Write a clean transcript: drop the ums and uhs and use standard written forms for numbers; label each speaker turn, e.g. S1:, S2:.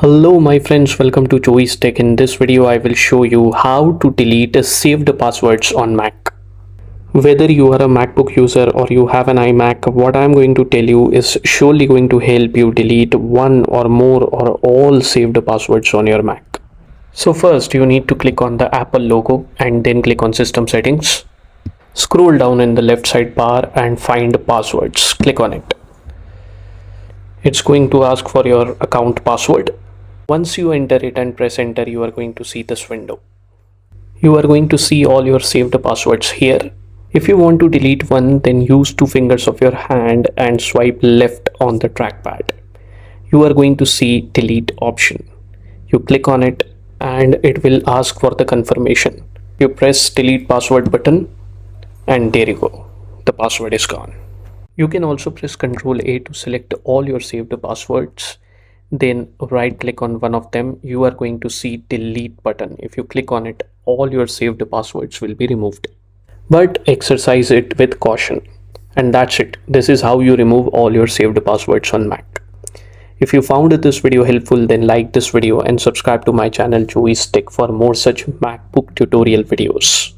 S1: Hello my friends, welcome to Joey's Tech. In this video I will show you how to delete saved passwords on Mac. Whether you are a MacBook user or you have an iMac, what I am going to tell you is surely going to help you delete one or more or all saved passwords on your Mac. So first you need to click on the Apple logo and then click on System Settings. Scroll down in the left side bar and find Passwords. Click on it. It's going to ask for your account password. Once you enter it and press enter, you are going to see this window. You are going to see all your saved passwords here. If you want to delete one, then use two fingers of your hand and swipe left on the trackpad. You are going to see delete option. You click on it and it will ask for the confirmation. You press delete password button and there you go. The password is gone. You can also press Ctrl A to select all your saved passwords. Then right click on one of them. You are going to see delete button. If you click on it, all your saved passwords will be removed. But exercise it with caution. And that's it. This is how you remove all your saved passwords on Mac. If you found this video helpful, then like this video and subscribe to my channel Joey's Tech for more such MacBook tutorial videos.